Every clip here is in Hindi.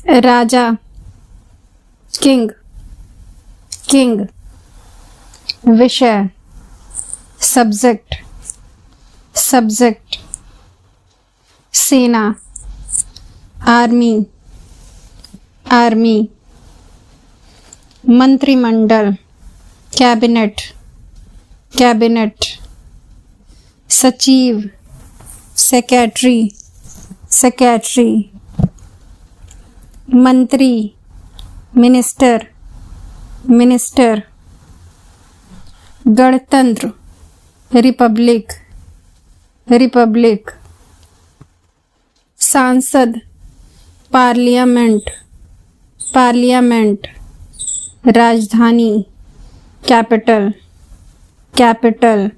राजा, किंग, किंग। विषय, सब्जेक्ट, सब्जेक्ट। सेना, आर्मी, आर्मी। मंत्रिमंडल, कैबिनेट, कैबिनेट। सचिव, सेक्रेटरी, सेक्रेटरी। मंत्री, मिनिस्टर, मिनिस्टर। गणतंत्र, रिपब्लिक, रिपब्लिक। सांसद, पार्लियामेंट, पार्लियामेंट। राजधानी, कैपिटल, कैपिटल।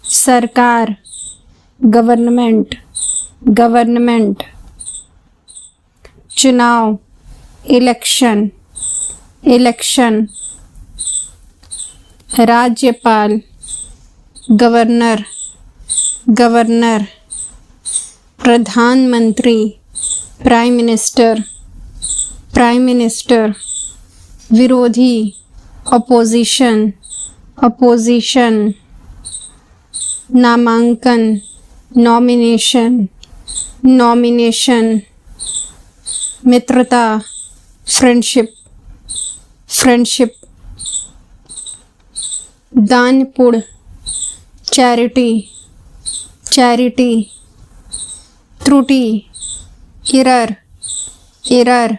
सरकार, गवर्नमेंट, गवर्नमेंट। चुनाव, इलेक्शन, इलेक्शन। राज्यपाल, गवर्नर, गवर्नर। प्रधानमंत्री, प्राइम मिनिस्टर, प्राइम मिनिस्टर। विरोधी, अपोजिशन, अपोजिशन। नामांकन, नॉमिनेशन, नॉमिनेशन। मित्रता, फ्रेंडशिप, फ्रेंडशिप। दान पुण्य, चैरिटी, चैरिटी। त्रुटि, एरर, एरर।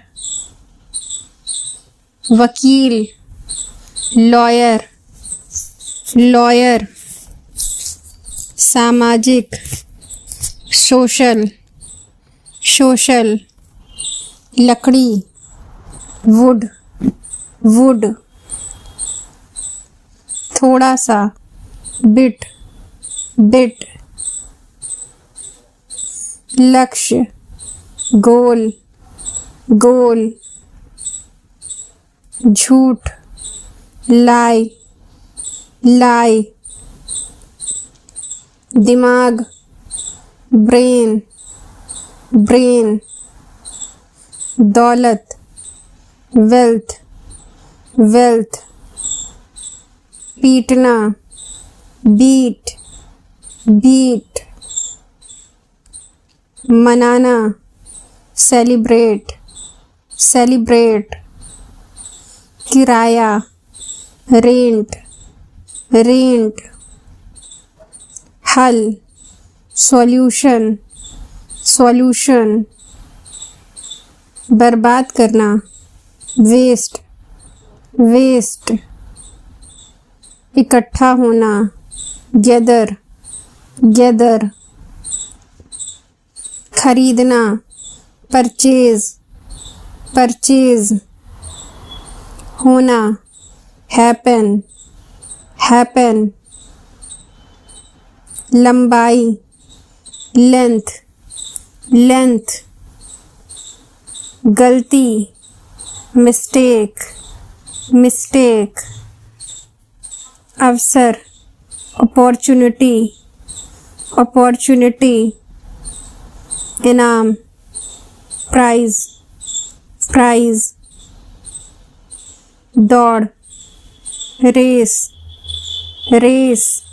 वकील, लॉयर, लॉयर। सामाजिक, सोशल, सोशल। लकड़ी, वुड, वुड। थोड़ा सा, बिट, बिट। लक्ष्य, गोल, गोल। झूठ, लाई, लाई। दिमाग, ब्रेन, ब्रेन। दौलत, वेल्थ, वेल्थ। पीटना, बीट, बीट। मनाना, सेलिब्रेट, सेलिब्रेट। किराया, रेंट, रेंट। हल, सॉल्यूशन, सॉल्यूशन। बर्बाद करना, वेस्ट, वेस्ट। इकट्ठा होना, गैदर, गैदर। खरीदना, परचेज, परचेज। होना, हैपन, हैपन। लंबाई, लेंथ, लेंथ। गलती, मिस्टेक, मिस्टेक। अवसर, अपॉर्चुनिटी, अपॉर्चुनिटी। इनाम, प्राइज, प्राइज। दौड़, रेस, रेस।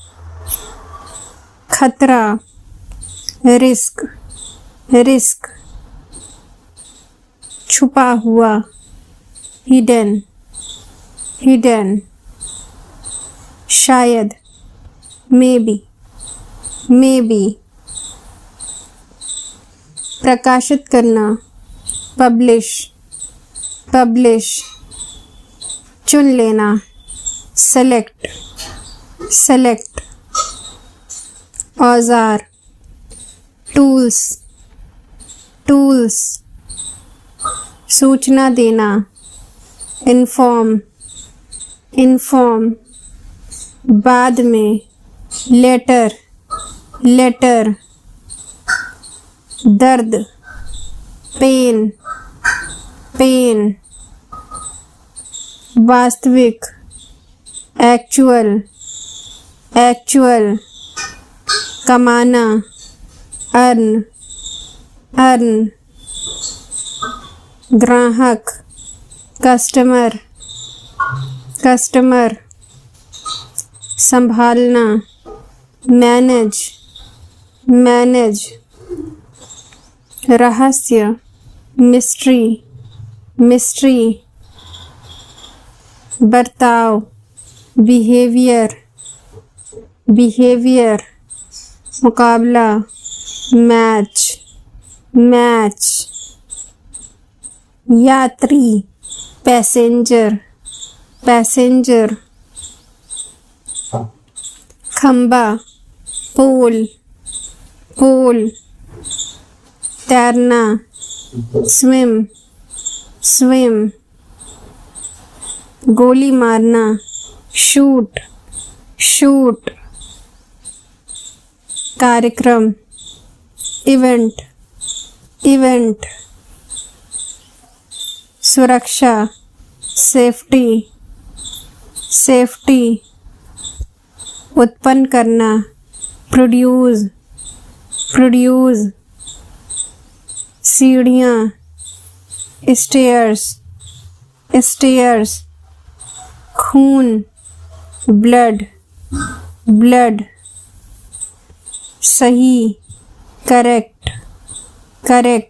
खतरा, रिस्क, रिस्क। छुपा हुआ, हिडन, हिडन। शायद, मे बी, मे बी। प्रकाशित करना, पब्लिश, पब्लिश। चुन लेना, सेलेक्ट, सेलेक्ट। औजार, टूल्स, टूल्स। सूचना देना, इन्फॉर्म, इन्फॉर्म। बाद में, लेटर, लेटर। दर्द, पेन, पेन। वास्तविक, एक्चुअल, एक्चुअल। कमाना, अर्न, अर्न। ग्राहक, कस्टमर, कस्टमर। संभालना, मैनेज, मैनेज। रहस्य, मिस्ट्री, मिस्ट्री। बर्ताव, बिहेवियर, बिहेवियर। मुकाबला, मैच, मैच। यात्री, पैसेंजर, पैसेंजर। खंबा, पोल, पोल। तैरना, स्विम, स्विम। गोली मारना, शूट, शूट। कार्यक्रम, इवेंट, इवेंट। सुरक्षा, सेफ्टी, सेफ्टी। उत्पन्न करना, प्रोड्यूस, प्रोड्यूस। सीढ़ियाँ, स्टेयर्स, स्टेयर्स। खून, ब्लड, ब्लड। सही, करेक्ट, करेक्ट।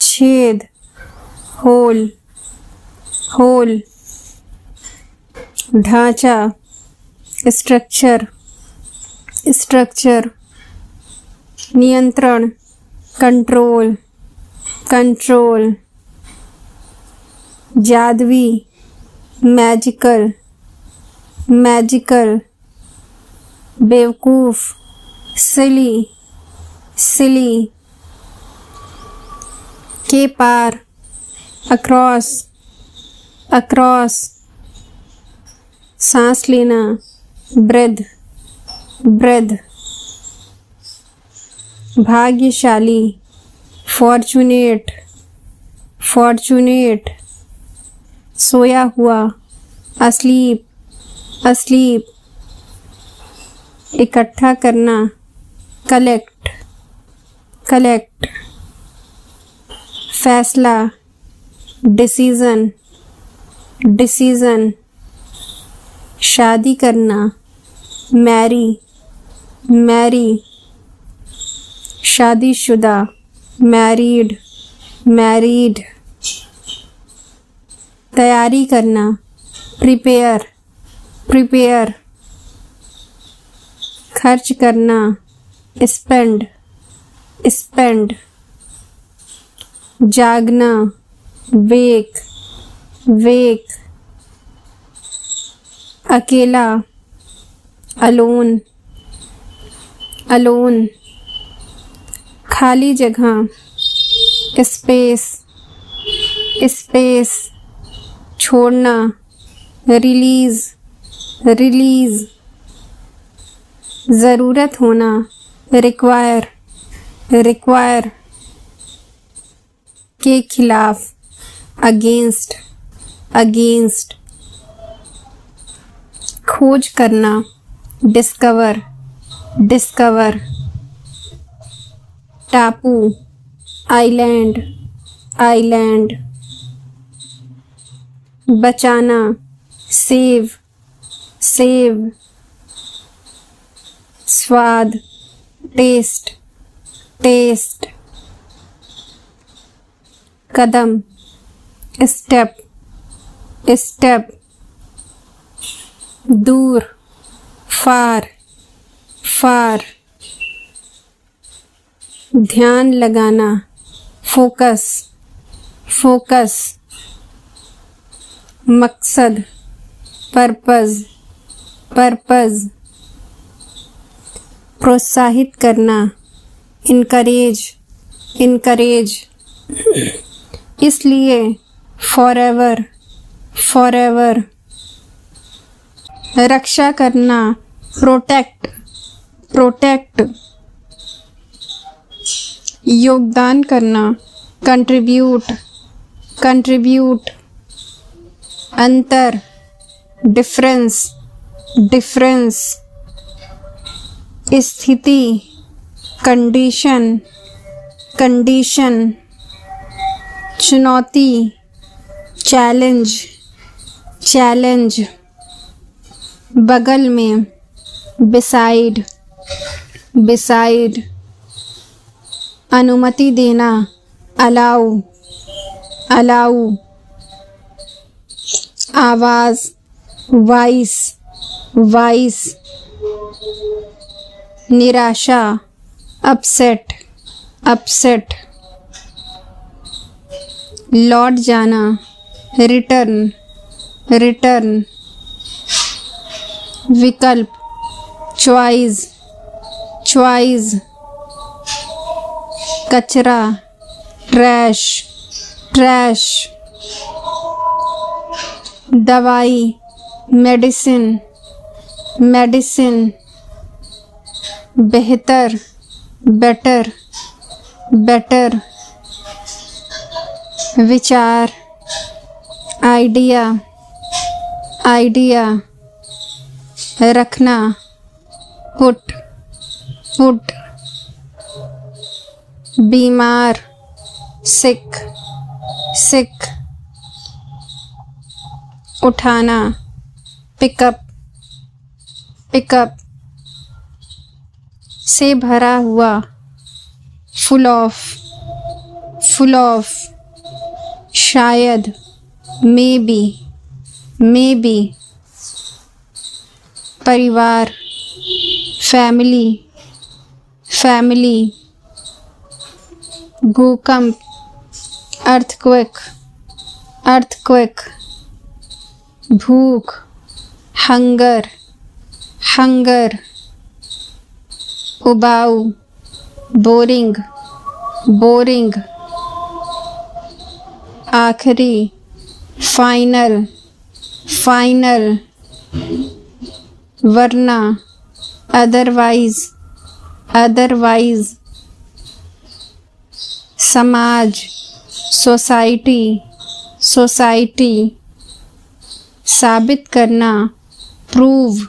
छेद, होल, होल। ढांचा, स्ट्रक्चर, स्ट्रक्चर। नियंत्रण, कंट्रोल, कंट्रोल। जादुई, मैजिकल, मैजिकल। बेवकूफ, सिली, सिली। के पार, अक्रॉस, अक्रॉस। सांस लेना, ब्रेथ, ब्रेथ। भाग्यशाली, फॉर्चुनेट, फॉर्चुनेट। सोया हुआ, अस्लीप, अस्लीप। इकट्ठा करना, कलेक्ट, कलेक्ट। फैसला, डिसीजन, डिसीजन। शादी करना, मैरी, मैरी। शादीशुदा, मैरिड, मैरिड। तैयारी करना, प्रिपेयर, प्रिपेयर। खर्च करना, स्पेंड, स्पेंड। जागना, वेक, वेक। अकेला, अलोन, अलोन। खाली जगह, स्पेस, स्पेस। छोड़ना, रिलीज, रिलीज। ज़रूरत होना, रिक्वायर, रिक्वायर। के खिलाफ, अगेंस्ट, अगेंस्ट। खोज करना, डिस्कवर, डिस्कवर। टापू, आइलैंड, आइलैंड। बचाना, सेव, सेव। स्वाद, टेस्ट, टेस्ट। कदम, स्टेप, स्टेप। दूर, फार, फार। ध्यान लगाना, फोकस, फोकस। मकसद, पर्पज, पर्पज। प्रोत्साहित करना, इनकरेज, इनकरेज। इसलिए, फॉरएवर, फॉरएवर। रक्षा करना, प्रोटेक्ट, प्रोटेक्ट। योगदान करना, कंट्रीब्यूट, कंट्रीब्यूट। अंतर, डिफरेंस, डिफरेंस। स्थिति, कंडीशन, कंडीशन। चुनौती, चैलेंज, चैलेंज। बगल में, बिसाइड, बिसाइड। अनुमति देना, अलाउ, अलाउ। आवाज़, वॉइस, वॉइस। निराशा, अपसेट, अपसेट। लौट जाना, रिटर्न, रिटर्न। विकल्प, चॉइस, चॉइस। कचरा, ट्रैश, ट्रैश। दवाई, मेडिसिन, मेडिसिन। बेहतर, बेटर, बेटर। विचार, आइडिया, आइडिया। रखना, पुट, पुट। बीमार, सिक, सिक। उठाना, पिकअप, पिकअप। से भरा हुआ, फुल ऑफ, फुल ऑफ। शायद, मे बी, मे बी। परिवार, फैमिली, फैमिली। भूकंप, अर्थक्वेक, अर्थक्वेक। भूख, हंगर, हंगर। उबाऊ, बोरिंग, बोरिंग। आखिरी, फाइनल, फाइनल। वरना, अदरवाइज, अदरवाइज। समाज, सोसाइटी, सोसाइटी। साबित करना, प्रूव,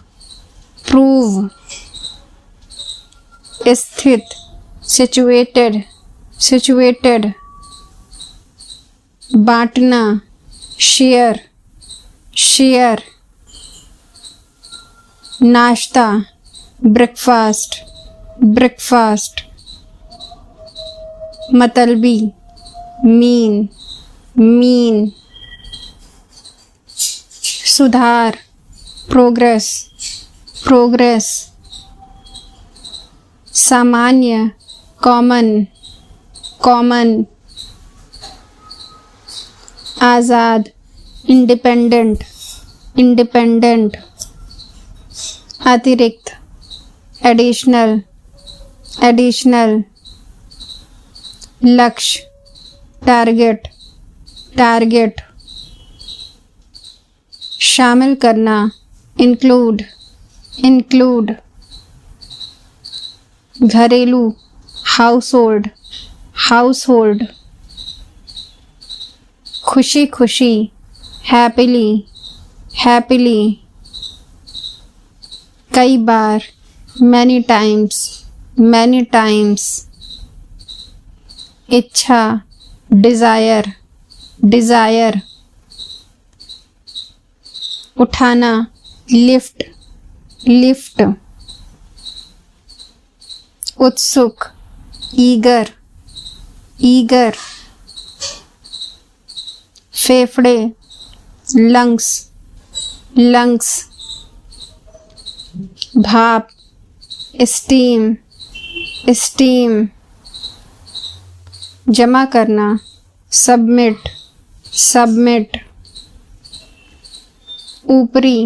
प्रूव। स्थित, सिचुएटेड, सिचुएटेड। बांटना, शेयर, शेयर। नाश्ता, ब्रेकफास्ट, ब्रेकफास्ट। मतलबी, मीन, मीन। सुधार, प्रोग्रेस, प्रोग्रेस। सामान्य, कॉमन, कॉमन। आज़ाद, इंडिपेंडेंट, इंडिपेंडेंट। अतिरिक्त, एडिशनल, एडिशनल। लक्ष्य, टारगेट, टारगेट। शामिल करना, इंक्लूड, इंक्लूड। घरेलू, हाउसहोल्ड, हाउसहोल्ड। खुशी खुशी, हैप्पीली, हैप्पीली। कई बार, मैनी टाइम्स, मैनी टाइम्स। इच्छा, डिज़ायर, डिज़ायर। उठाना, लिफ्ट, लिफ्ट। उत्सुक, ईगर, ईगर। फेफड़े, लंग्स, लंग्स। भाप, स्टीम, स्टीम। जमा करना, सबमिट, सबमिट। ऊपरी,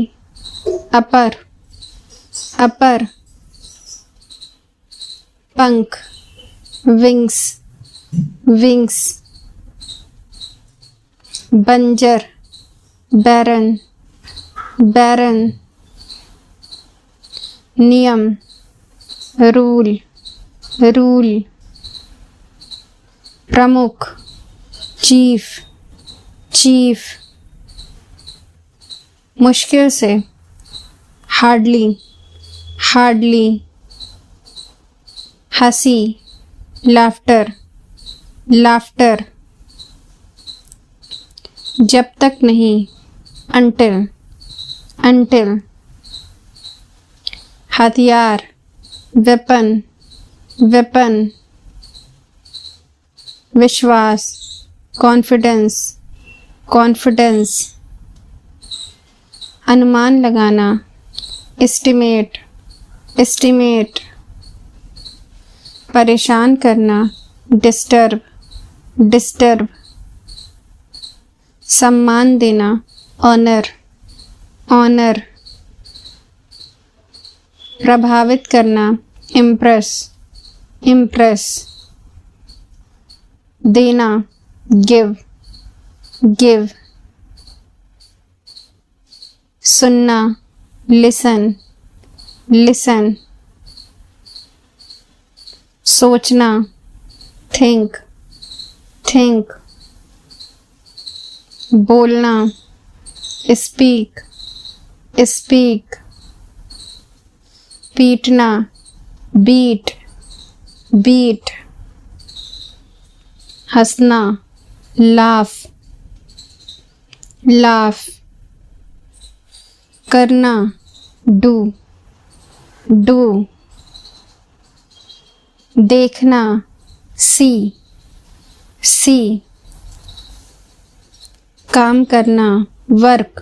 अपर, अपर। पंख, विंग्स, विंग्स। बंजर, बैरन, बैरन। नियम, रूल, रूल। प्रमुख, चीफ, चीफ। मुश्किल से, हार्डली, हार्डली। हंसी, लाफ्टर, लाफ्टर। जब तक नहीं, until हथियार, weapon विश्वास, confidence अनुमान लगाना, estimate परेशान करना, disturb सम्मान देना, honor प्रभावित करना, impress देना, give सुनना, listen सोचना, think बोलना, speak पीटना, beat हंसना, laugh करना, do देखना, see काम करना, work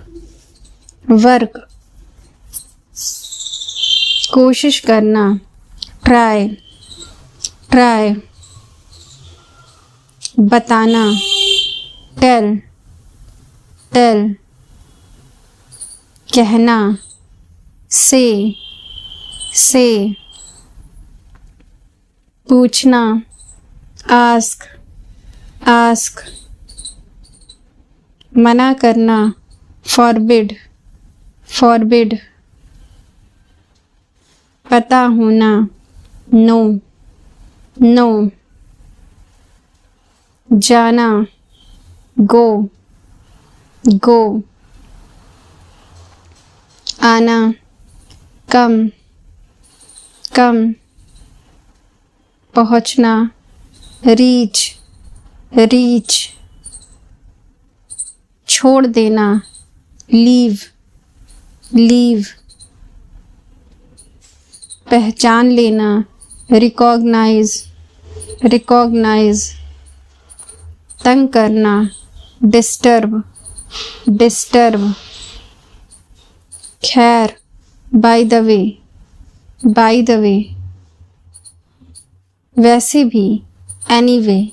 कोशिश करना, try बताना, tell कहना, say पूछना, ask मना करना, forbid पता होना, know जाना, go आना, come पहुँचना, reach छोड़ देना, leave पहचान लेना, recognize तंग करना, disturb खैर, by the way वैसे भी, anyway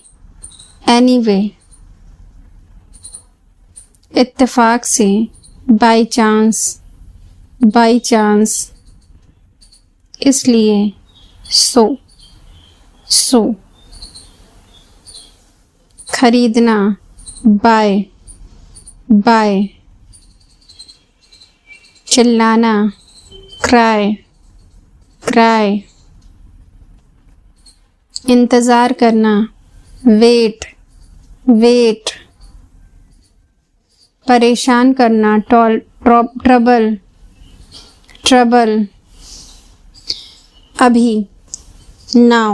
इत्तेफाक से, by chance इसलिए, so खरीदना, buy चिल्लाना, cry इंतज़ार करना, wait परेशान करना, trouble अभी, now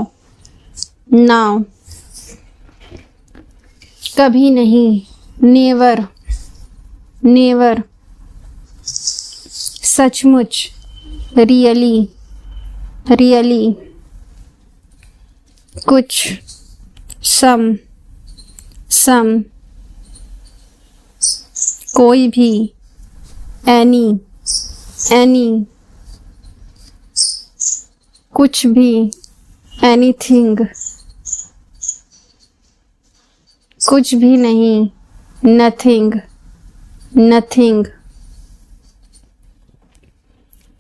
कभी नहीं, never सचमुच, really कुछ, some कोई भी, any कुछ भी, anything कुछ भी नहीं, nothing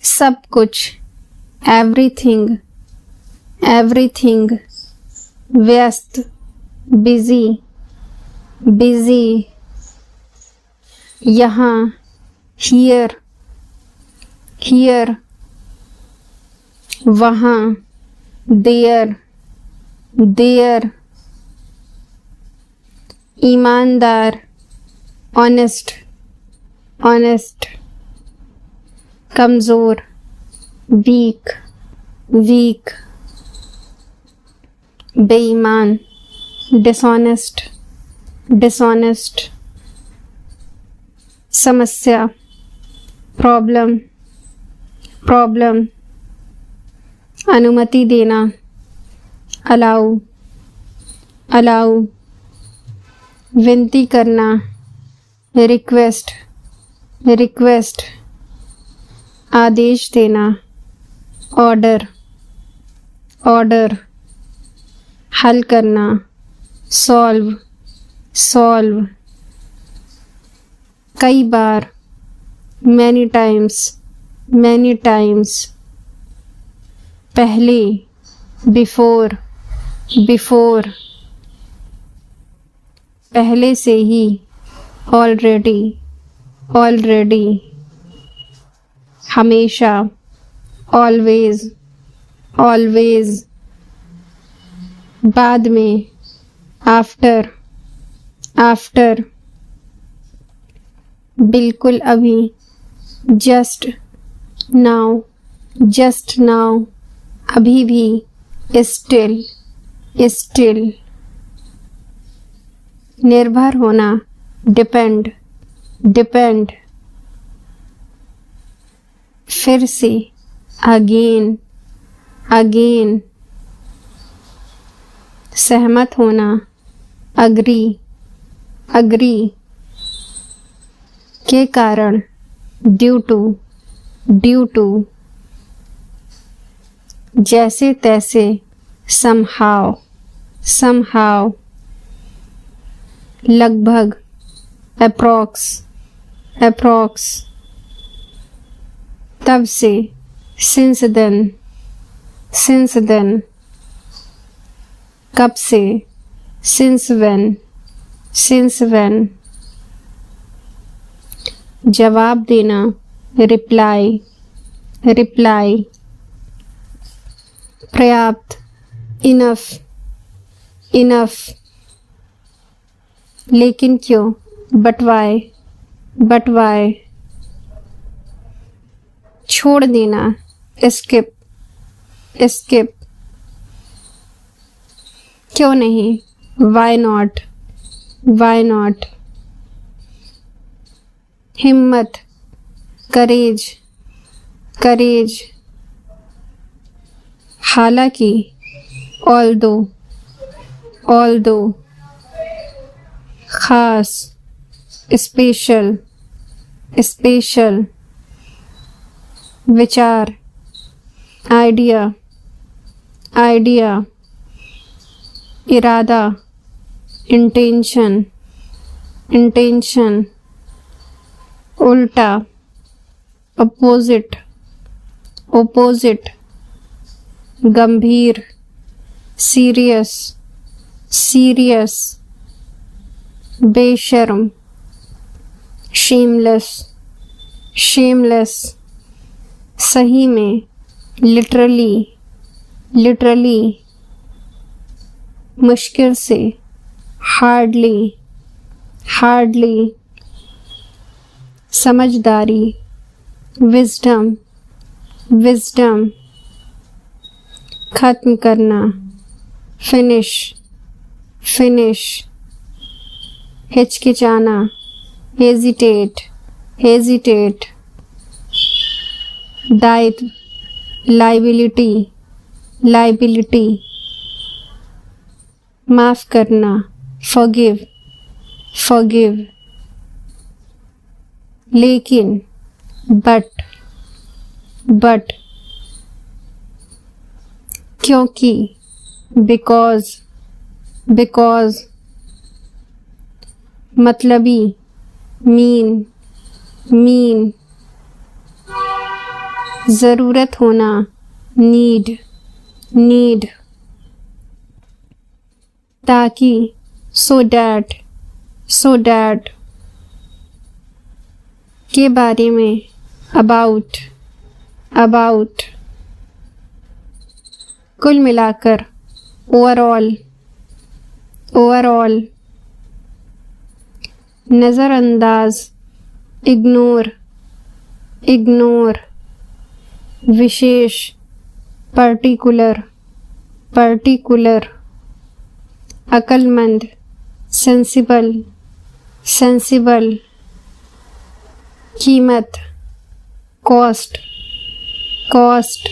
सब कुछ, everything व्यस्त, busy यहाँ, here वहाँ, there ईमानदार, honest कमज़ोर, weak बेईमान, dishonest समस्या, प्रॉब्लम, प्रॉब्लम, अनुमति देना, अलाउ, अलाउ, विनती करना, रिक्वेस्ट, रिक्वेस्ट, आदेश देना, ऑर्डर, ऑर्डर, हल करना, सॉल्व, सॉल्व, कई बार, मैनी टाइम्स, मैनी टाइम्स, पहले, बिफोर, बिफोर, पहले से ही, ऑलरेडी, ऑलरेडी, हमेशा, ऑलवेज, ऑलवेज, बाद में, आफ्टर, आफ्टर, बिल्कुल अभी, जस्ट नाउ, जस्ट नाउ, अभी भी, स्टिल, स्टिल, निर्भर होना, डिपेंड, डिपेंड, फिर से, अगेन, अगेन, सहमत होना, अग्री, अग्री, के कारण, ड्यू टू, ड्यू टू, जैसे तैसे, समहाउ, समहाउ, लगभग, अप्रॉक्स, अप्रॉक्स, तब से, सिंस देन, सिंस देन, कब से, सिंस व्हेन, सिंस व्हेन, जवाब देना, रिप्लाई, रिप्लाई, पर्याप्त, इनफ, इनफ, लेकिन क्यों, बट वाई, बट वाई, छोड़ देना, स्किप, स्किप, क्यों नहीं, वाई नॉट, वाई नॉट, हिम्मत, करेज, करेज, हालांकि, ऑल्दो, ऑल्दो, खास, स्पेशल, स्पेशल, विचार, आइडिया, आइडिया, इरादा, इंटेंशन, इंटेंशन, उल्टा, अपोजिट, ओपोजिट, गंभीर, सीरियस, सीरियस, बेशर्म, शेमलेस, शेमलेस, सही में, लिटरली, लिटरली, मुश्किल से, हार्डली, हार्डली, समझदारी, विजडम, विजडम, खत्म करना, फिनिश, फिनिश, हिचकिचाना, हेजिटेट, हेजिटेट, दायित्व, लाइबिलिटी, लाइबिलिटी, माफ करना, फॉरगिव, फॉरगिव, लेकिन, बट, बट, क्योंकि, बिकॉज, बिकॉज, मतलबी, मीन, मीन, ज़रूरत होना, नीड, नीड, ताकि, सो डैट, सो डैट, के बारे में, अबाउट, अबाउट, कुल मिलाकर, ओवरऑल, ओवरऑल, नज़रअंदाज, इग्नोर, इग्नोर, विशेष, पर्टिकुलर, पर्टिकुलर, अक्लमंद, सेंसिबल, सेंसिबल, कीमत, कॉस्ट, कॉस्ट,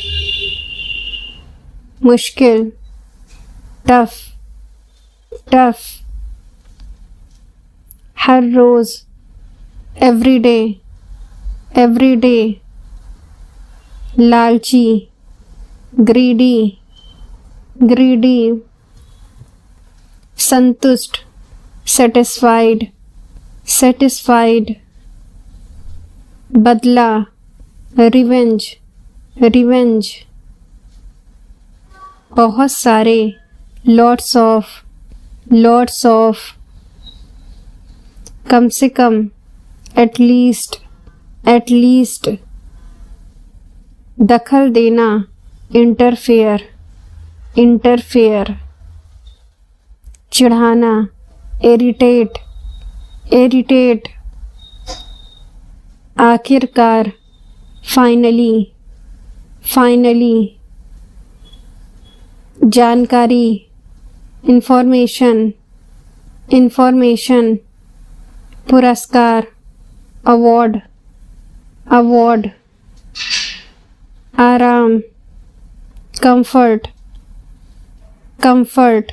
मुश्किल, टफ, टफ, हर रोज, एवरी डे, एवरी डे, लालची, ग्रीडी, ग्रीडी, संतुष्ट, सेटिस्फाइड, सेटिस्फाइड, बदला, रिवेंज, रिवेंज, बहुत सारे, लॉट्स ऑफ, लॉट्स ऑफ, कम से कम, एटलीस्ट, एटलीस्ट, दखल देना, इंटरफेयर, इंटरफेयर, चिढ़ाना, इरिटेट, इरिटेट, आखिरकार, फाइनली, फाइनली, जानकारी, इंफॉर्मेशन, इंफॉर्मेशन, पुरस्कार, अवार्ड, अवार्ड, आराम, कंफर्ट, कंफर्ट,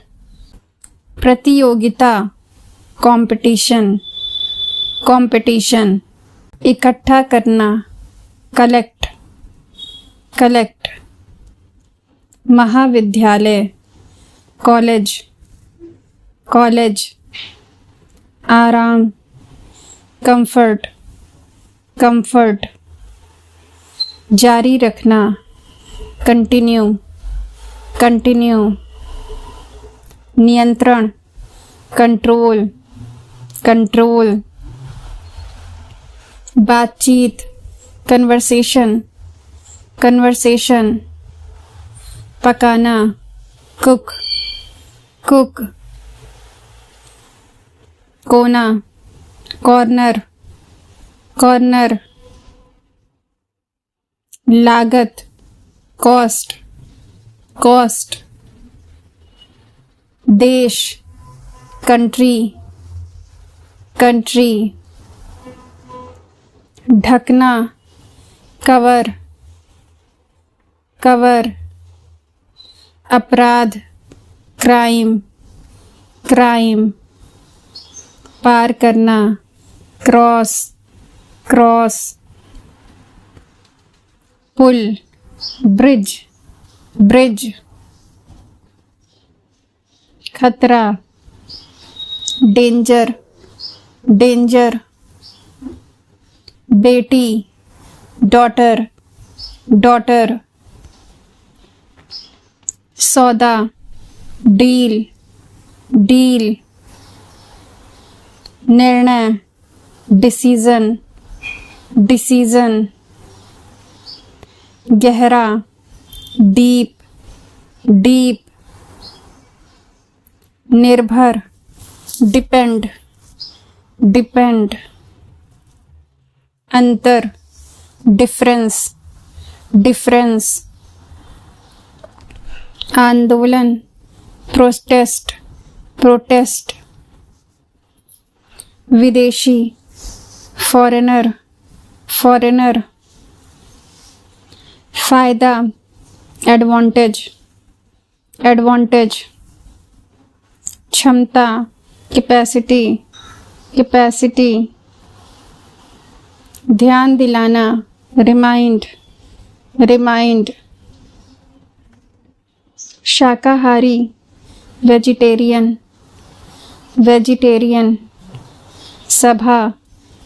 प्रतियोगिता, कंपटीशन, कंपटीशन, इकट्ठा करना, कलेक्ट, कलेक्ट, महाविद्यालय, कॉलेज, कॉलेज, आराम, कंफर्ट, कंफर्ट, जारी रखना, कंटिन्यू, कंटिन्यू, नियंत्रण, कंट्रोल, कंट्रोल, बातचीत, कन्वर्सेशन, कन्वर्सेशन, पकाना, कुक, कुक, कोना, कॉर्नर, कॉर्नर, लागत, कॉस्ट, कॉस्ट, देश, कंट्री, कंट्री, ढकना, कवर, कवर, अपराध, क्राइम, क्राइम, पार करना, क्रॉस, क्रॉस, पुल, ब्रिज, ब्रिज, खतरा, डेंजर, डेंजर, बेटी, डॉटर, डॉटर, सौदा, डील, डील, निर्णय, डिसीजन, डिसीजन, गहरा, डीप, डीप, निर्भर, डिपेंड, डिपेंड, अंतर, डिफरेंस, डिफरेंस, आंदोलन, प्रोटेस्ट, प्रोटेस्ट, विदेशी, फॉरेनर, फॉरेनर, फायदा, एडवांटेज, एडवांटेज, क्षमता, कैपेसिटी, कैपेसिटी, ध्यान दिलाना, रिमाइंड, रिमाइंड, शाकाहारी, वेजिटेरियन, वेजिटेरियन, सभा,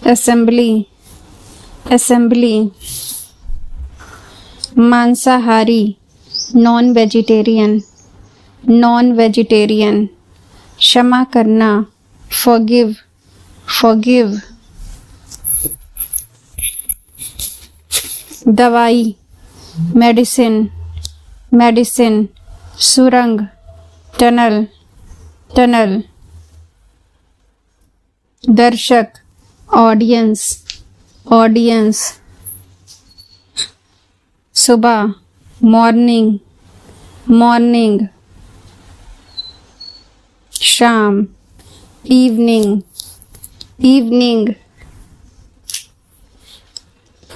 असेंबली, असेंबली, मांसाहारी, नॉन वेजिटेरियन, नॉन वेजिटेरियन, क्षमा करना, फॉरगिव, फॉरगिव, दवाई, मेडिसिन, मेडिसिन, सुरंग, टनल, टनल, दर्शक, ऑडियंस, ऑडियंस, सुबह, मॉर्निंग, मॉर्निंग, शाम, इवनिंग, इवनिंग,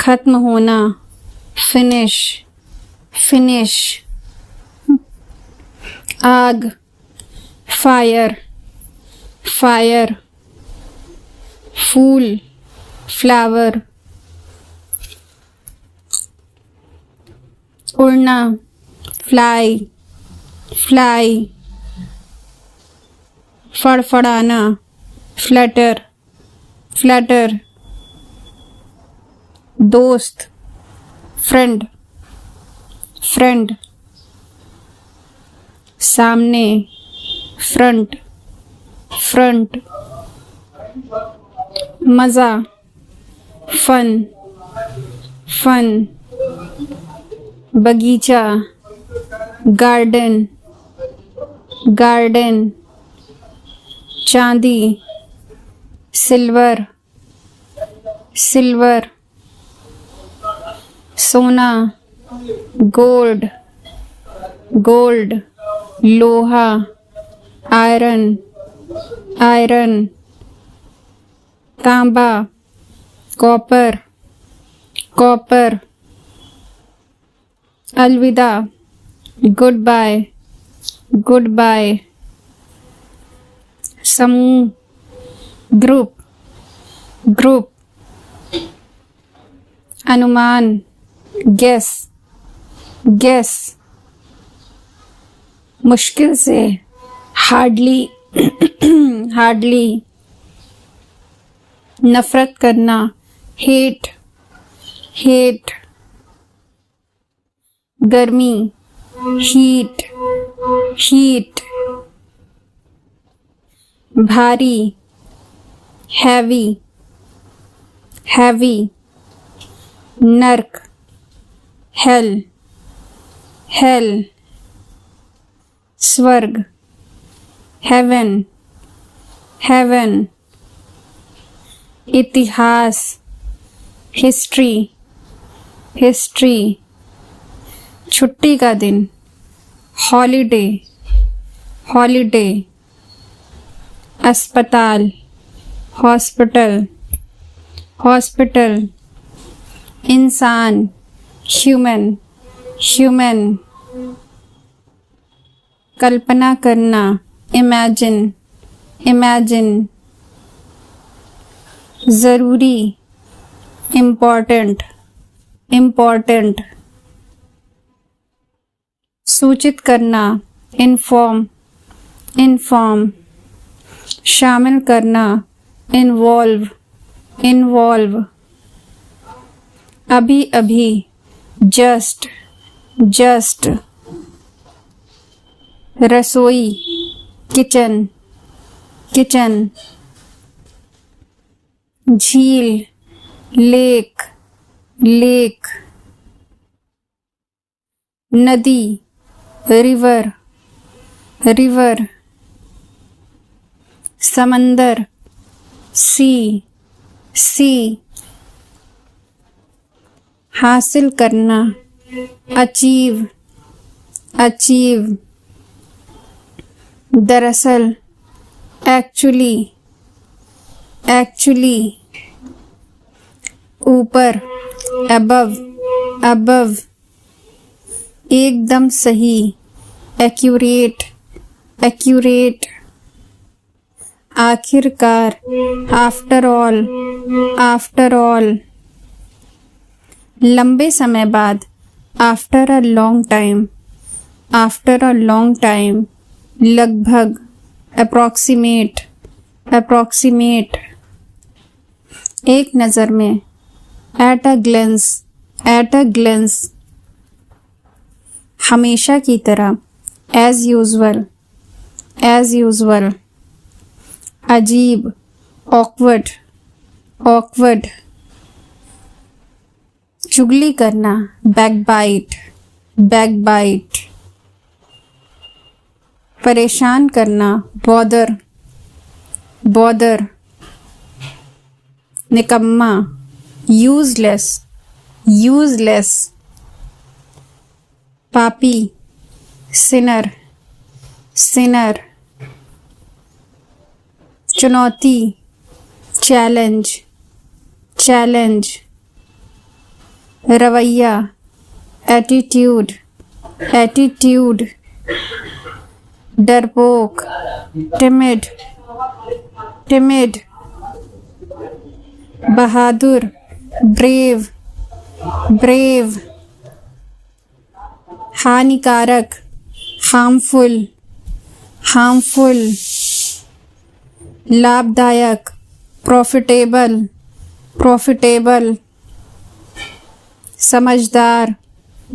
खत्म होना, फिनिश, फिनिश। आग, फायर, फायर। फूल, फ्लावर। उड़ना, फ्लाई, फ्लाई। फड़फड़ाना, फ्लटर, फ्लटर। दोस्त, फ्रेंड, फ्रेंड। सामने, फ्रंट, फ्रंट। मज़ा, फन, फन। बगीचा, गार्डन, गार्डन। चांदी, सिल्वर, सिल्वर। सोना, गोल्ड, गोल्ड। लोहा, आयरन, आयरन। तांबा, कॉपर, कॉपर। अलविदा, गुड बाय, गुड बाय। समूह, ग्रुप, ग्रुप। अनुमान, गेस, गेस। मुश्किल से, हार्डली, हार्डली। नफरत करना, हेट, हेट। गर्मी, हीट, हीट। भारी, हैवी, हैवी। नर्क, हेल, हेल। स्वर्ग, हेवन, हेवन। इतिहास, हिस्ट्री, हिस्ट्री। छुट्टी का दिन, हॉलीडे, हॉलीडे। अस्पताल, हॉस्पिटल, हॉस्पिटल। इंसान, ह्यूमन, ह्यूमन। कल्पना करना, इमेजिन, इमेजिन। ज़रूरी, इम्पॉर्टेंट, इम्पॉर्टेंट। सूचित करना, इन्फॉर्म, इन्फॉर्म। शामिल करना, इन्वॉल्व, इन्वॉल्व। अभी अभी, जस्ट, जस्ट। रसोई, किचन, किचन। झील, लेक, लेक। नदी, रिवर, रिवर। समंदर, सी, सी। हासिल करना, अचीव, अचीव। दरअसल, एक्चुअली, एक्चुअली। ऊपर, अबव, अबव। एकदम सही, एक्यूरेट, एक्यूरेट। आखिरकार, आफ्टर ऑल, आफ्टर ऑल। लंबे समय बाद, after a long time, after a long time. लगभग, अप्रॉक्सीमेट, अप्रॉक्सीमेट। एक नज़र में, at a glens, at a glens. हमेशा की तरह, एज यूजुअल, एज यूजुअल। अजीब, ऑकवर्ड, ऑकवर्ड। चुगली करना, बैकबाइट, बैकबाइट। परेशान करना, बॉदर, बॉदर। निकम्मा, यूजलेस, यूजलेस। पापी, सिनर, सिनर। चुनौती, चैलेंज, चैलेंज। रवैया, एटीट्यूड, एटीट्यूड, डरपोक, टिमिड, टिमिड, बहादुर, ब्रेव, ब्रेव, हानिकारक, हार्मफुल, हार्मफुल, लाभदायक, प्रॉफिटेबल, प्रॉफिटेबल, समझदार,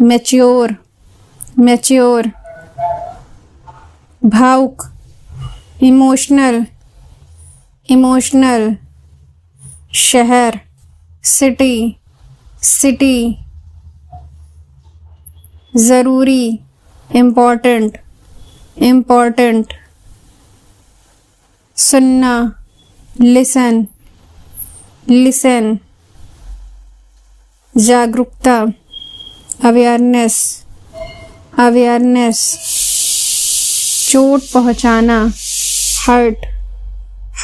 मैच्योर, मैच्योर, भावुक, इमोशनल, इमोशनल, शहर, सिटी, सिटी, ज़रूरी, इम्पोर्टेंट, इम्पोर्टेंट, सुनना, लिसन, लिसन, जागरूकता, अवेयरनेस, अवेयरनेस, चोट पहुंचाना, हर्ट,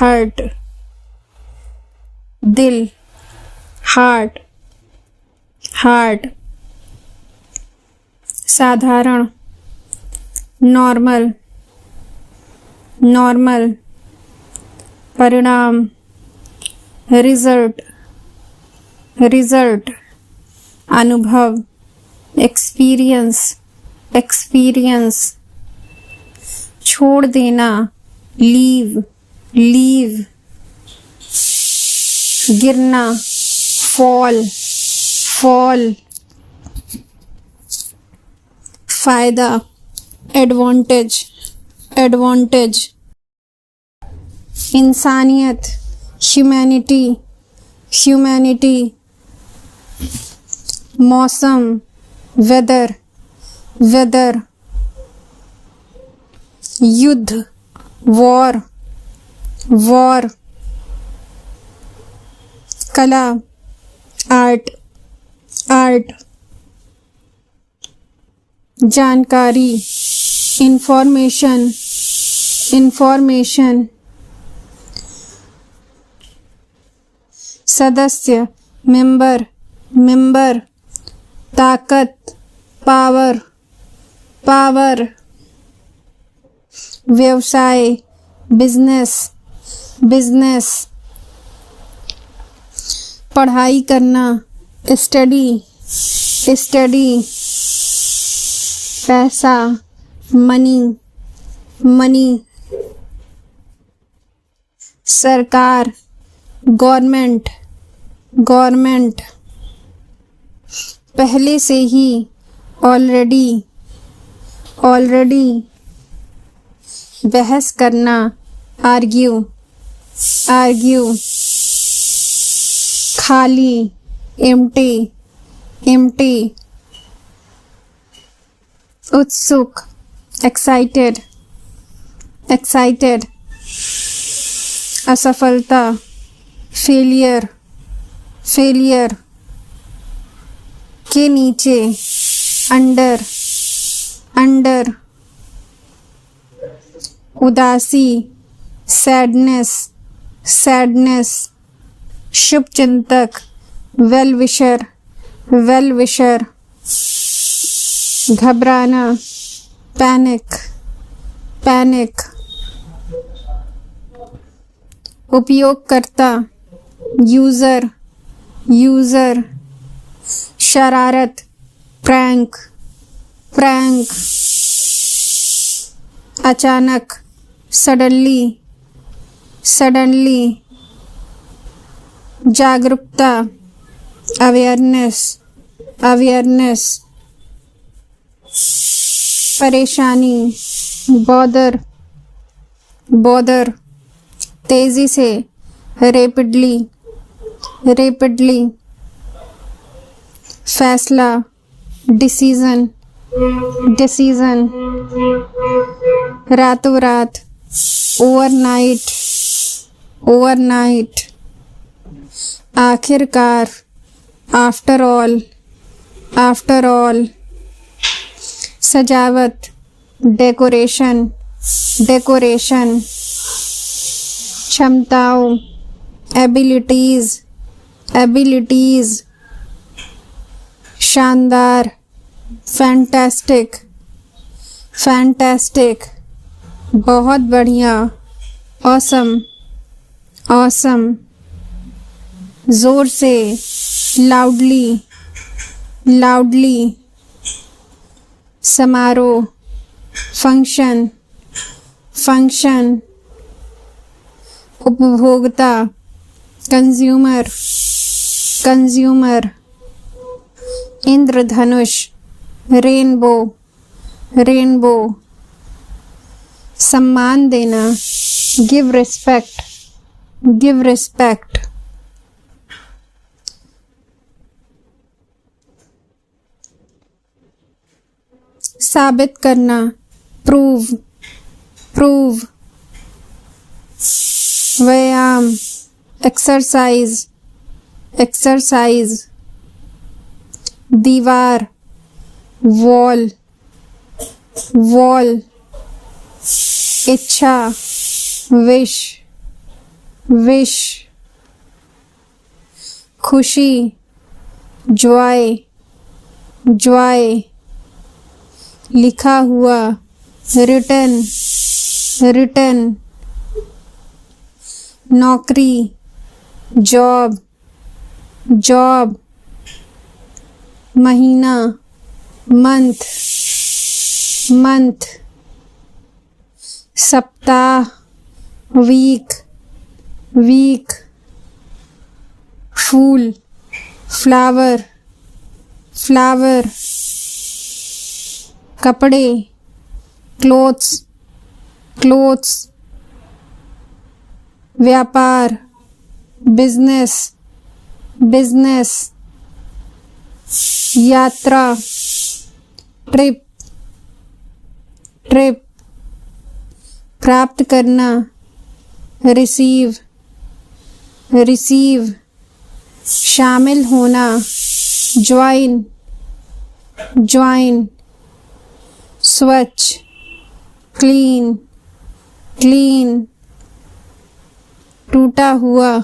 हर्ट, दिल, हार्ट, हार्ट, साधारण, नॉर्मल, नॉर्मल, परिणाम, रिजल्ट, रिजल्ट, अनुभव, एक्सपीरियंस, एक्सपीरियंस, छोड़ देना, लीव, लीव, गिरना, फॉल, फॉल, फायदा, एडवांटेज, एडवांटेज, इंसानियत, ह्यूमैनिटी, ह्यूमैनिटी, मौसम, वेदर, वेदर, युद्ध, वॉर, वॉर, कला, आर्ट, आर्ट, जानकारी, इंफॉर्मेशन, इंफॉर्मेशन, सदस्य, मेंबर, मेंबर, ताकत, पावर, पावर, व्यवसाय, बिजनेस, बिजनेस, पढ़ाई करना, स्टडी, स्टडी, पैसा, मनी, मनी, सरकार, गवर्नमेंट, गवर्नमेंट, पहले से ही, ऑलरेडी, ऑलरेडी, बहस करना, आर्ग्यू, आर्ग्यू, खाली, एम्प्टी, एम्प्टी, उत्सुक, एक्साइटेड, एक्साइटेड, असफलता, फेलियर, फेलियर, के नीचे, अंडर, अंडर, उदासी, सैडनेस, सैडनेस, शुभ चिंतक, वेल विशर, वेल विशर, घबराना, पैनिक, पैनिक, उपयोगकर्ता, यूज़र, यूज़र, शरारत, प्रैंक, प्रैंक, अचानक, सडनली, सडनली, जागरूकता, अवेयरनेस, अवेयरनेस, परेशानी, बॉदर, बॉदर, तेजी से, रैपिडली, रैपिडली, फैसला, डिसीजन, डिसीजन, रातों रात, ओवरनाइट, ओवरनाइट, आखिरकार, आफ्टर ऑल, आफ्टर ऑल, सजावट, डेकोरेशन, डेकोरेशन, क्षमताओं, एबिलिटीज, एबिलिटीज, शानदार, फैंटास्टिक, फैंटास्टिक, बहुत बढ़िया, ऑसम, ऑसम, जोर से, लाउडली, लाउडली, समारोह, फंक्शन, फंक्शन, उपभोक्ता, कंज्यूमर, कंज्यूमर, इंद्रधनुष, रेनबो, रेनबो, सम्मान देना, गिव रिस्पेक्ट, गिव रिस्पेक्ट, साबित करना, प्रूव, प्रूव, व्यायाम, एक्सरसाइज, एक्सरसाइज, दीवार, वॉल, वॉल, इच्छा, विश, विश, खुशी, जॉय, जॉय, लिखा हुआ, रिटन, रिटन, नौकरी, जॉब, जॉब, महीना, मंथ, मंथ, सप्ताह, वीक, वीक, फूल, फ्लावर, फ्लावर, कपड़े, क्लोथ्स, क्लोथ्स, व्यापार, बिजनेस, बिजनेस, यात्रा, ट्रिप, ट्रिप, प्राप्त करना, रिसीव, रिसीव, शामिल होना, ज्वाइन, ज्वाइन, स्वच्छ, क्लीन, क्लीन, टूटा हुआ,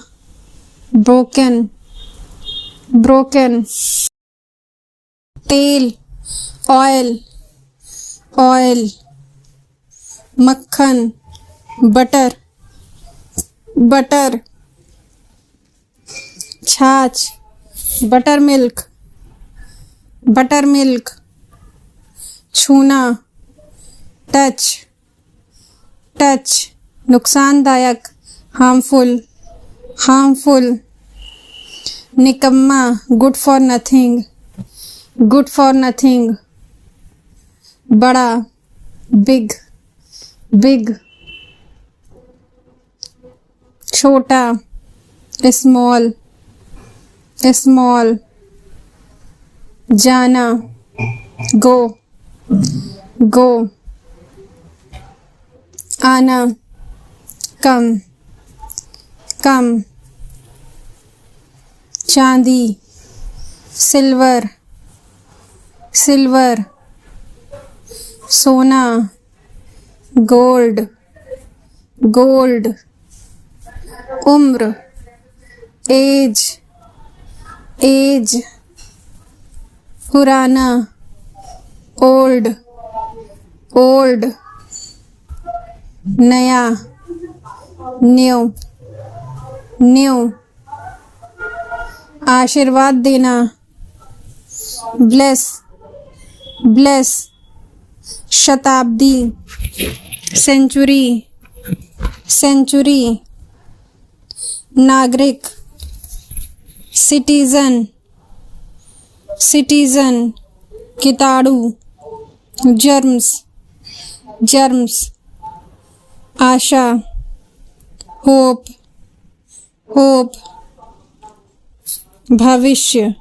ब्रोकन, ब्रोकन, तेल, ऑयल, ऑयल, मक्खन, बटर, बटर, छाछ, बटर मिल्क, बटर मिल्क, छूना, टच, टच, नुकसानदायक, हार्मफुल, हार्मफुल, निकम्मा, good for nothing, good for nothing, बड़ा, बिग, बिग, छोटा, स्मॉल, स्मॉल, जाना, गो, गो, आना, कम, कम, चांदी, सिल्वर, सिल्वर, सोना, गोल्ड, गोल्ड, उम्र, एज, एज, पुराना, ओल्ड, ओल्ड, नया, न्यू, न्यू, आशीर्वाद देना, ब्लेस, ब्लेस, शताब्दी, सेंचुरी, सेंचुरी, नागरिक, सिटीजन, सिटीजन, कीटाणु, जर्म्स, जर्म्स, आशा, होप, होप, भविष्य,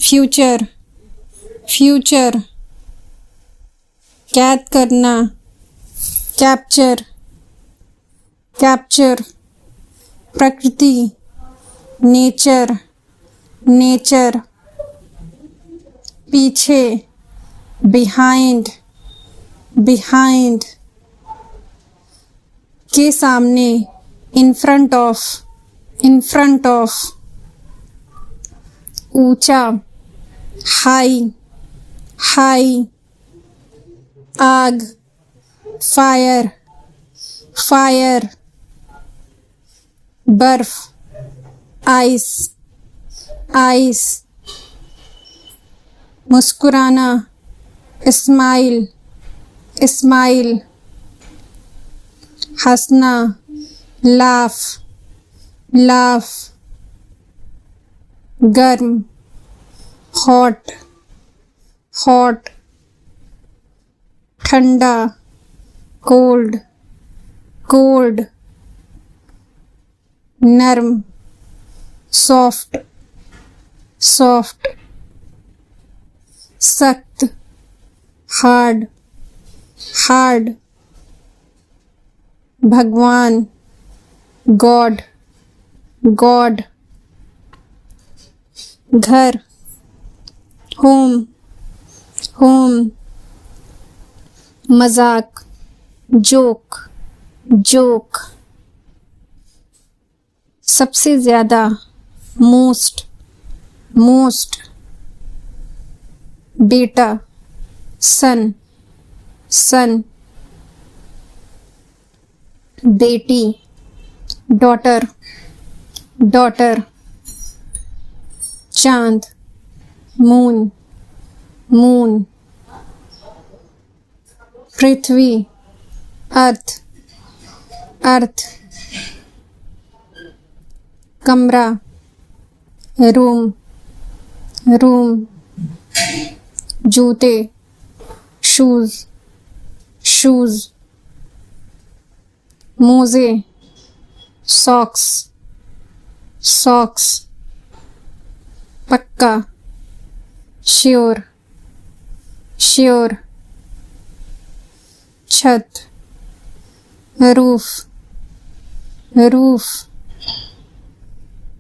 फ्यूचर, फ्यूचर, कैद करना, कैप्चर, कैप्चर, प्रकृति, नेचर, नेचर, पीछे, बिहाइंड, बिहाइंड, के सामने, in front of, in front of, ऊंचा, हाई हाई, आग फायर फायर, बर्फ आइस आइस, मुस्कुराना स्माइल स्माइल, हंसना लाफ लाफ, गर्म हॉट हॉट, ठंडा कोल्ड कोल्ड, नर्म सॉफ्ट सॉफ्ट, सख्त हार्ड हार्ड, भगवान गॉड गॉड, घर होम होम, मजाक जोक जोक, सबसे ज्यादा मोस्ट मोस्ट, बेटा सन सन, बेटी डॉटर डॉटर, चांद मून मून, पृथ्वी अर्थ अर्थ, कमरा रूम रूम, जूते शूज शूज, मोजे सॉक्स सॉक्स, पक्का श्योर श्योर, छत रूफ रूफ,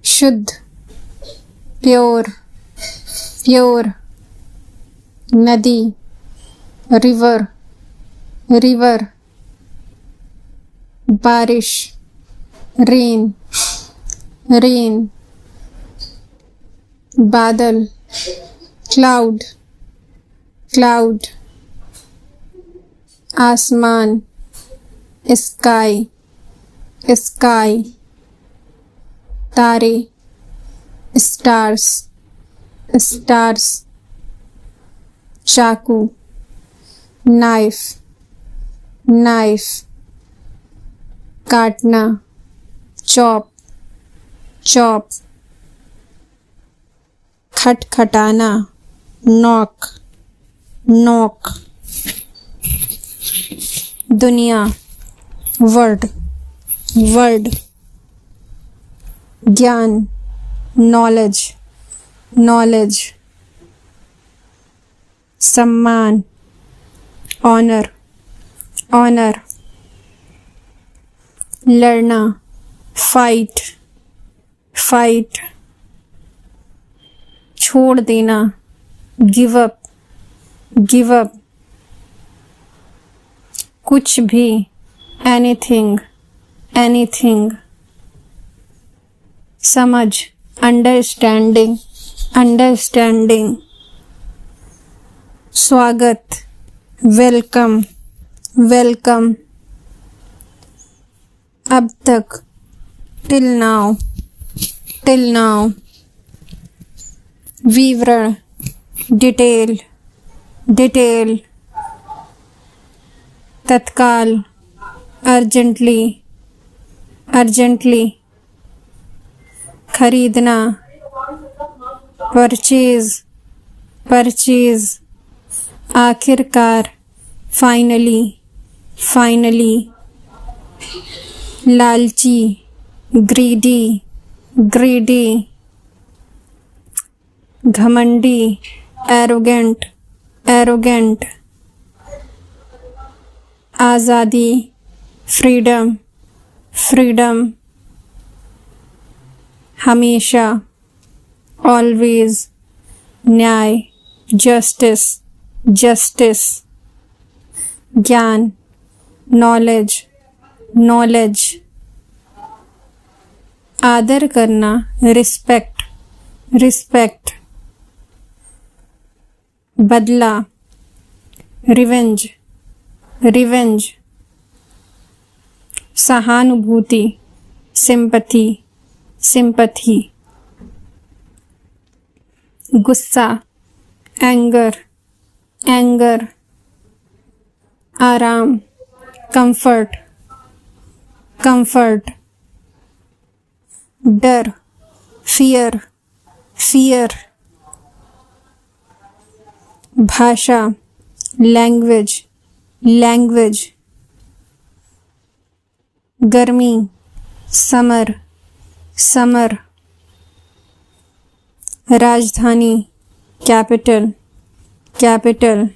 शुद्ध प्योर प्योर, नदी रिवर रिवर, बारिश रेन रेन, बादल क्लाउड क्लाउड, आसमान स्काई स्काई, तारे स्टार्स स्टार्स, चाकू नाइफ नाइफ, काटना चॉप चॉप, खटखटाना नॉक नॉक, दुनिया वर्ल्ड वर्ल्ड, ज्ञान नॉलेज नॉलेज, सम्मान ऑनर ऑनर, लड़ना फाइट फाइट, छोड़ देना गिव अप गिव अप, कुछ भी एनीथिंग एनीथिंग, समझ अंडरस्टैंडिंग अंडरस्टैंडिंग, स्वागत वेलकम वेलकम, अब तक टिल नाउ विवरण डिटेल डिटेल, तत्काल अर्जेंटली अर्जेंटली, खरीदना परचेज परचेज, आखिरकार फाइनली फाइनली, लालची ग्रीडी ग्रीडी, घमंडी एरोगेंट एरोगेंट, आज़ादी फ्रीडम फ्रीडम, हमेशा ऑलवेज, न्याय जस्टिस जस्टिस, ज्ञान नॉलेज नॉलेज, आदर करना रिस्पेक्ट रिस्पेक्ट, बदला, रिवेंज, रिवेंज, सहानुभूति, सिंपथी, सिंपथी, गुस्सा, एंगर, एंगर, आराम, कंफर्ट, कंफर्ट, डर, फियर, फियर, भाषा, लैंग्वेज, लैंग्वेज, गर्मी, समर, समर, राजधानी, कैपिटल, कैपिटल,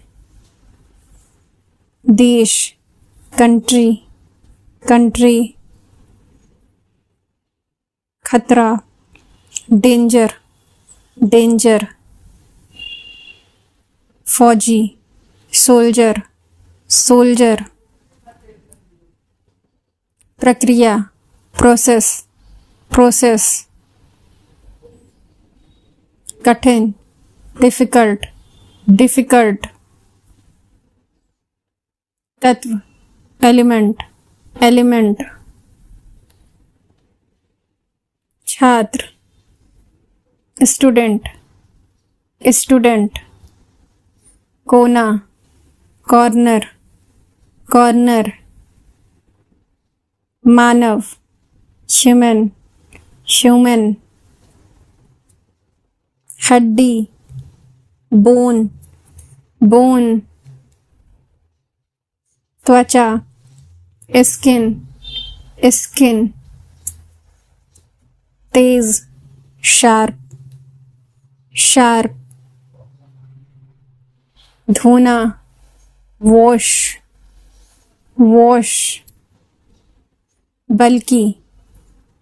देश, कंट्री, कंट्री, खतरा, डेंजर, डेंजर, फौजी, सोल्जर, सोल्जर, प्रक्रिया, प्रोसेस, प्रोसेस, कठिन, डिफिकल्ट, डिफिकल्ट, तत्व, एलिमेंट, एलिमेंट, छात्र, स्टूडेंट, स्टूडेंट, कोना, कॉर्नर, कॉर्नर, मानव, ह्यूमन, ह्यूमन, हड्डी, बोन, बोन, त्वचा, स्किन, स्किन, तेज, शार्प, शार्प, धोना, वॉश, वॉश, बल्कि,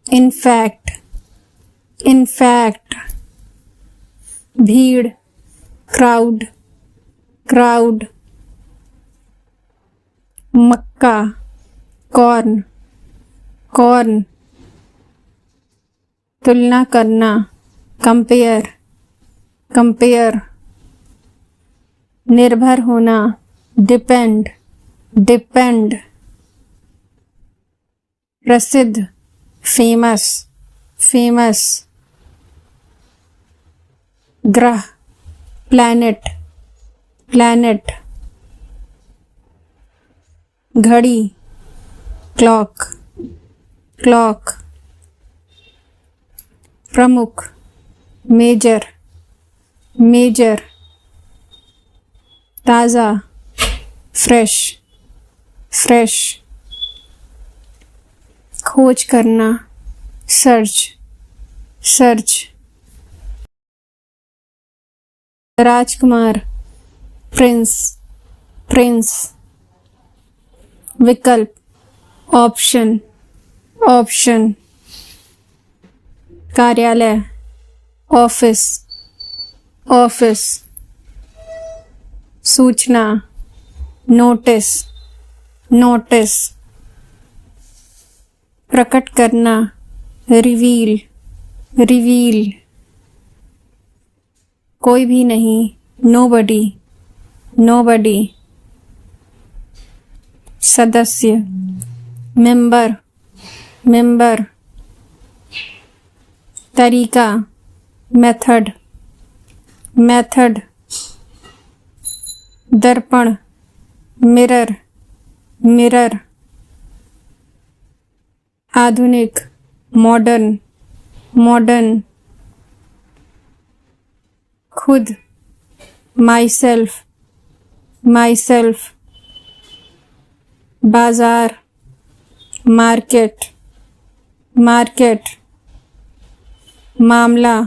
इनफैक्ट, इनफैक्ट, भीड़, क्राउड, क्राउड, मक्का, कॉर्न, कॉर्न, तुलना करना, कंपेयर, कंपेयर, निर्भर होना, डिपेंड, डिपेंड, प्रसिद्ध, फेमस, फेमस, ग्रह, प्लैनेट, प्लैनेट, घड़ी, क्लॉक, क्लॉक, प्रमुख, मेजर, मेजर, ताज़ा, फ्रेश, फ्रेश, खोज करना, सर्च, सर्च, राजकुमार, प्रिंस, प्रिंस, विकल्प, ऑप्शन, ऑप्शन, कार्यालय, ऑफिस, ऑफिस, सूचना, नोटिस, नोटिस, प्रकट करना, रिवील, रिवील, कोई भी नहीं, नोबडी, नोबडी, सदस्य, मेंबर, मेंबर, तरीका, मेथड, मेथड, दर्पण, मिरर, मिरर, आधुनिक, मॉडर्न, मॉडर्न, खुद, माई सेल्फ, माई सेल्फ, बाजार, मार्केट, मार्केट, मामला,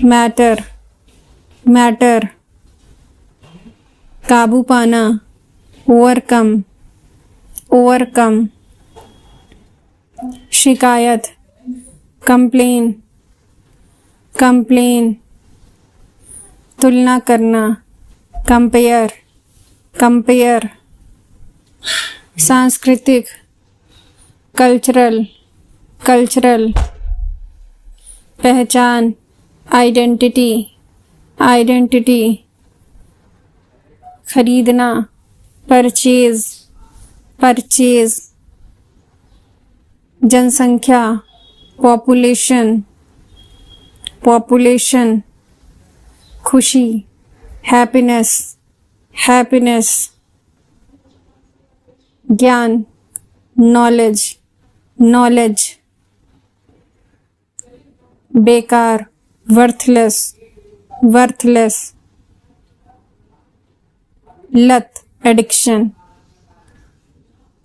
मैटर, मैटर, काबू पाना, ओवरकम, ओवरकम, शिकायत, कंप्लेन, कंप्लेन, तुलना करना, कंपेयर, कंपेयर, सांस्कृतिक, कल्चरल, कल्चरल, पहचान, आइडेंटिटी, आइडेंटिटी, खरीदना, परचेज, परचेज। जनसंख्या, पॉपुलेशन, पॉपुलेशन। खुशी, हैप्पीनेस, हैप्पीनेस। ज्ञान, नॉलेज, नॉलेज। बेकार, वर्थलेस, वर्थलेस। लत, addiction.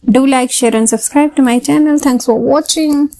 Do like, share and subscribe to my channel. Thanks for watching.